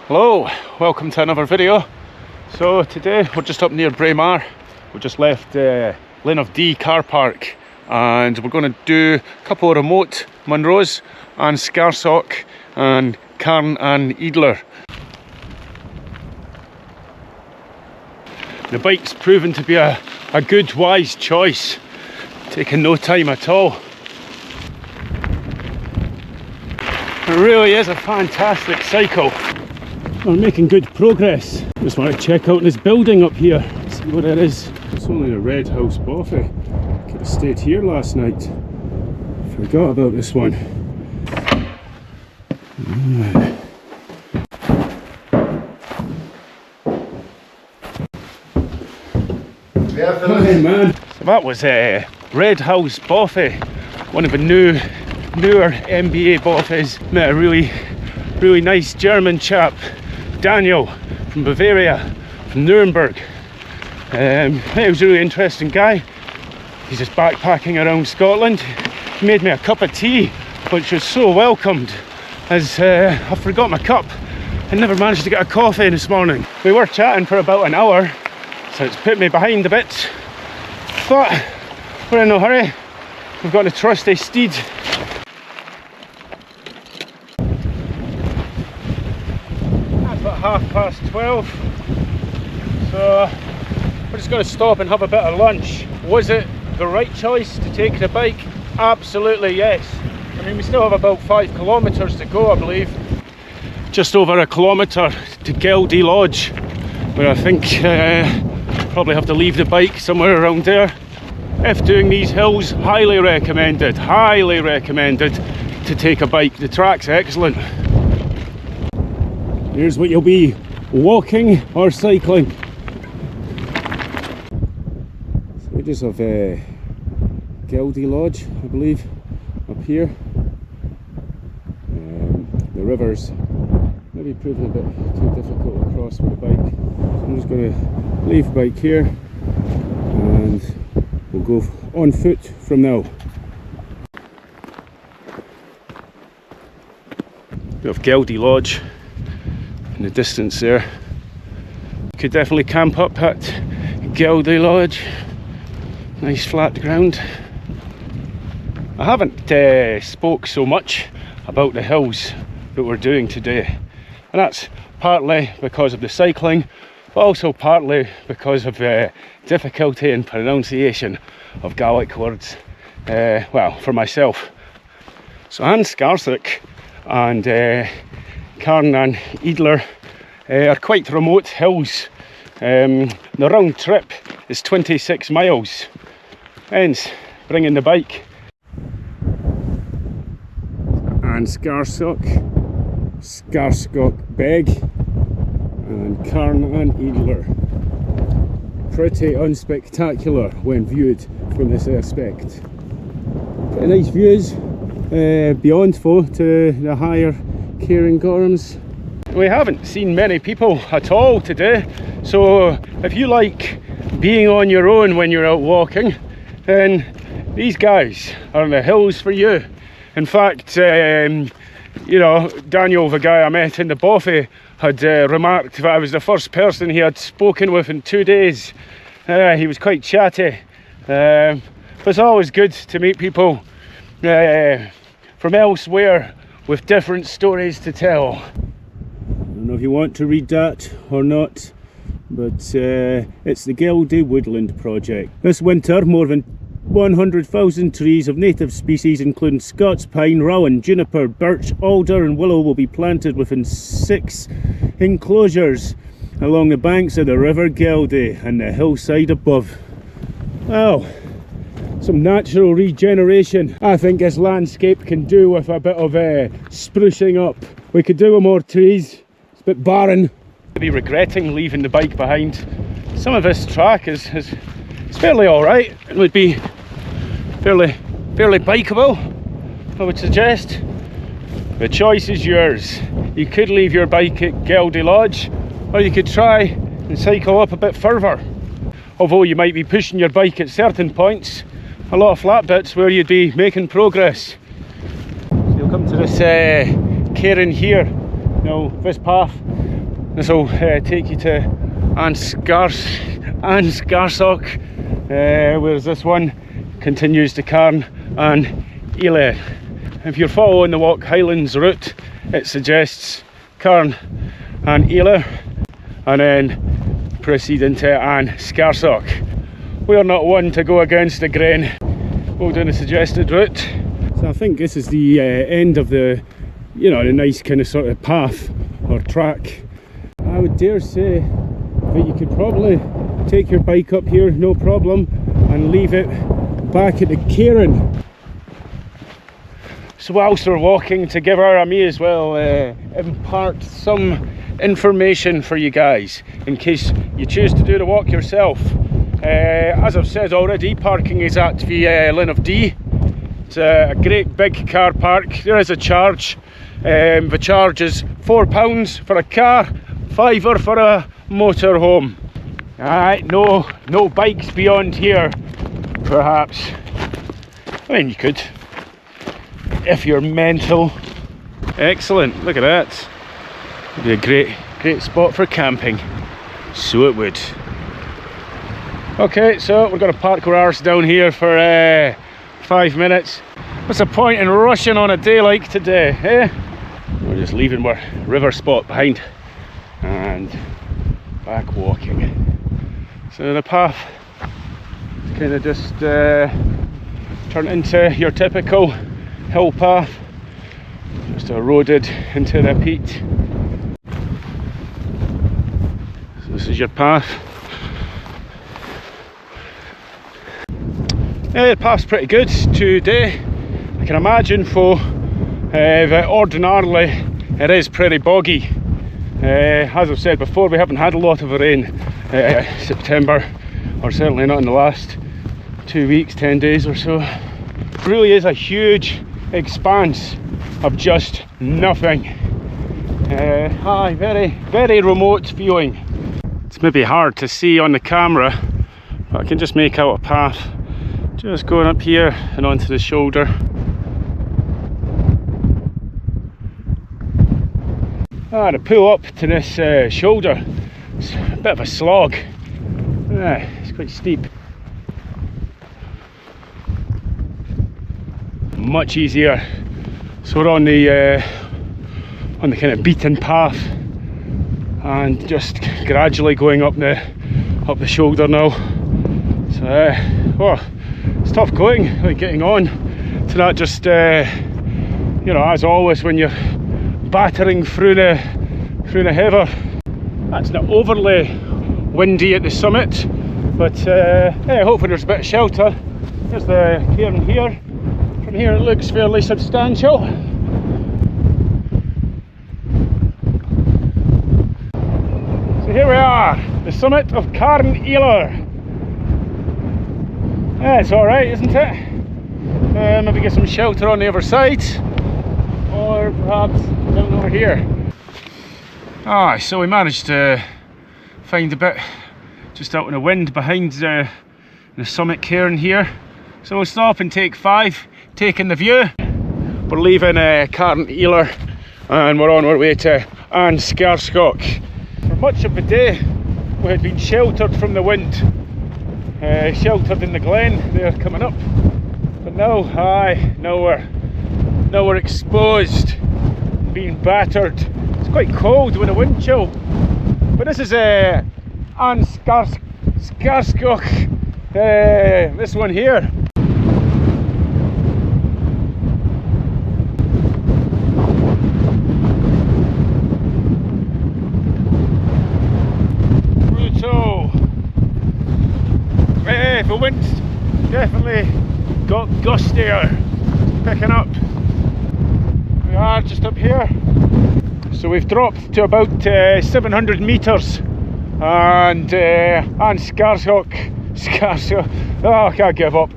Hello, welcome to another video. So today we're just up near Braemar. We just left Linn of Dee car park and we're going to do a couple of remote Munros, An Sgarsoch and Carn Eadler. The bike's proven to be a good, wise choice, taking no time at all. It really is a fantastic cycle. We're making good progress. Just want to check out this building up here, see what it is. It's only a red house boffy. Could have stayed here last night. Forgot about this one. Hey man. So that was a red house boffy, one of the newer MBA boffies. Met a really nice German chap, Daniel from Bavaria, from Nuremberg. He was a really interesting guy. He's just backpacking around Scotland. He made me a cup of tea, which was so welcomed, as I forgot my cup and never managed to get a coffee this morning. We were chatting for about an hour, so it's put me behind a bit, but we're in no hurry. We've got a trusty steed. That's about 12:30, so we're just going to stop and have a bit of lunch. Was it the right choice to take the bike? Absolutely yes. I mean, we still have about 5 kilometres to go, I believe. Just over a kilometre to Geldie Lodge, where I think probably have to leave the bike somewhere around there. If doing these hills, highly recommended to take a bike. The track's excellent. Here's what you'll be walking or cycling. So we just have Geldie Lodge, I believe, up here. The river's maybe proving a bit too difficult to cross with a bike. So I'm just going to leave the bike here and we'll go on foot from now. We have Geldie Lodge in the distance there. Could definitely camp up at Geldie Lodge. Nice flat ground. I haven't spoke so much about the hills that we're doing today, and that's partly because of the cycling, but also partly because of difficulty in pronunciation of Gaelic words. Well, for myself. So An Sgarsoch and Carn Eadler are quite remote hills. The round trip is 26 miles, hence bringing the bike. An Sgarsoch, Sgarsoch Beg and Carn Eadler. Pretty unspectacular when viewed from this aspect. Pretty nice views beyond to the higher Cairngorms. We haven't seen many people at all today, so if you like being on your own when you're out walking, then these guys are in the hills for you. In fact, you know, Daniel, the guy I met in the boffy, had remarked that I was the first person he had spoken with in 2 days. He was quite chatty. But it's always good to meet people from elsewhere with different stories to tell. I don't know if you want to read that or not, but it's the Geldie Woodland Project. This winter, more than 100,000 trees of native species including Scots pine, rowan, juniper, birch, alder and willow will be planted within 6 enclosures along the banks of the River Geldie and the hillside above. Wow, some natural regeneration I think this landscape can do with a bit of sprucing up. We could do with more trees. It's a bit barren. I'd be regretting leaving the bike behind. Some of this track is fairly alright. It would be fairly bikeable, I would suggest. The choice is yours. You could leave your bike at Geldie Lodge, or you could try and cycle up a bit further. Although you might be pushing your bike at certain points, a lot of flat bits where you'd be making progress. So you'll come to this cairn here. Now this path This will take you to An Sgarsoch, whereas this one continues to Carn Eadler. If you're following the Walk Highlands route, it suggests Carn Eadler and then proceed into An Sgarsoch. We're not one to go against the grain. We'll do the suggested route. So I think this is the end of the, you know, the nice kind of sort of path or track. I would dare say that you could probably take your bike up here, no problem, and leave it back at the cairn. So whilst we're walking together, I may as well impart some information for you guys in case you choose to do the walk yourself. As I've said already, parking is at the Linn of Dee. It's a great big car park. There is a charge. The charge is £4 for a car, £5 for a motorhome. Alright, no bikes beyond here, perhaps. I mean, you could, if you're mental. Excellent, look at that. It'd be a great spot for camping. So it would. Okay, so we're going to park our arse down here for 5 minutes. What's the point in rushing on a day like today, eh? We're just leaving our river spot behind and back walking. So the path kind of just turned into your typical hill path, just eroded into the peat. So this is your path. The path's pretty good today. I can imagine for that ordinarily it is pretty boggy. As I've said before, we haven't had a lot of rain September, or certainly not in the last 2 weeks, 10 days or so. It really is a huge expanse of just nothing. Very remote viewing. It's maybe hard to see on the camera, but I can just make out a path just going up here and onto the shoulder. To pull up to this shoulder, it's a bit of a slog. It's quite steep. Much easier. So we're on the kind of beaten path and just gradually going up the shoulder now. So it's tough going, like getting on to that. Just you know, as always, when you're battering through the heather. That's not overly windy at the summit, but yeah, hopefully there's a bit of shelter. There's the cairn here. From here it looks fairly substantial. So here we are, the summit of Cairn Eadler. Yeah, it's alright, isn't it? Maybe get some shelter on the other side, or perhaps down over here. So we managed to find a bit just out in the wind behind the summit cairn here. So we'll stop and take 5, taking the view. We're leaving Cairn Eadler and we're on our way to An Sgarsoch. For much of the day we had been sheltered from the wind, sheltered in the glen there coming up. But now we're exposed, being battered. It's quite cold with a wind chill. But this is An Sgarsoch, this one here. Brutal. The wind's definitely got gustier, picking up. We are just up here. So we've dropped to about 700 metres and An Sgarsoch, I can't give up,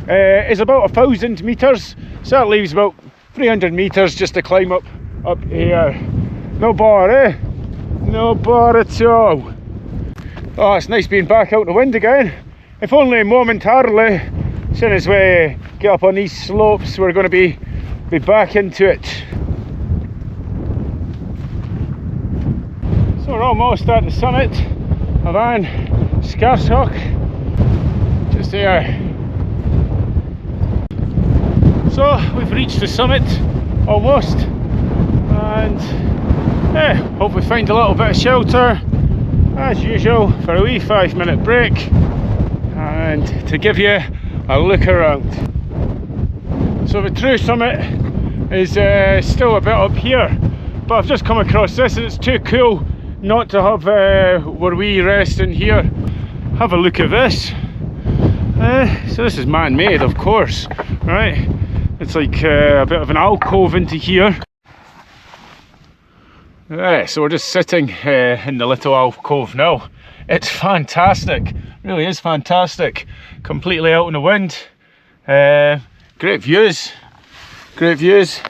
is about 1,000 metres, so that leaves about 300 metres just to climb up here. No bar, eh? No bar at all. Oh, it's nice being back out in the wind again, if only momentarily. As soon as we get up on these slopes we're going to be back into it. So we're almost at the summit of An Sgarsoch, just there. So we've reached the summit almost, and hope we find a little bit of shelter as usual for a wee 5-minute break and to give you a look around. So the true summit is still a bit up here, but I've just come across this and it's too cool not to have where we rest in here. Have a look at this. So this is man-made, of course, right? It's like a bit of an alcove into here. Right, so we're just sitting in the little alcove now. It's fantastic, really is fantastic. Completely out in the wind. Great views, great views.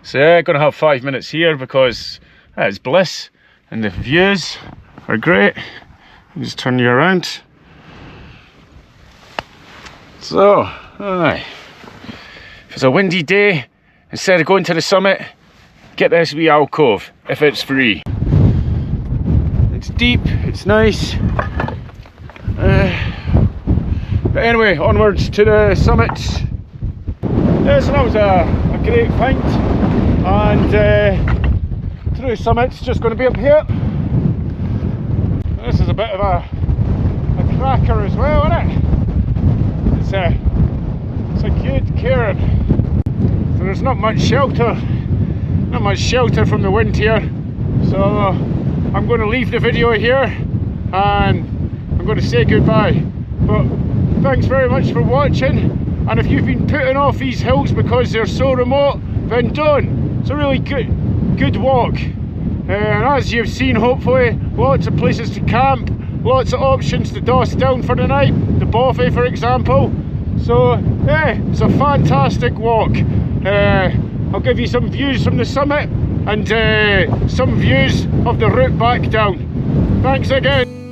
So yeah, gonna have 5 minutes here because it's bliss and the views are great. I'll just turn you around. So, aye. If it's a windy day, instead of going to the summit, get this wee alcove if it's free. It's deep, it's nice. But anyway, onwards to the summit. Yeah, so that was a great find, and true summit's just going to be up here. This is a bit of a cracker as well, isn't it? It's a good cairn. So there's not much shelter from the wind here. So I'm going to leave the video here and I'm going to say goodbye. But thanks very much for watching, and if you've been putting off these hills because they're so remote, then don't. It's a really good walk, and as you've seen, hopefully, lots of places to camp, lots of options to doss down for the night, the Bothy for example. So yeah, it's a fantastic walk. I'll give you some views from the summit and some views of the route back down. Thanks again.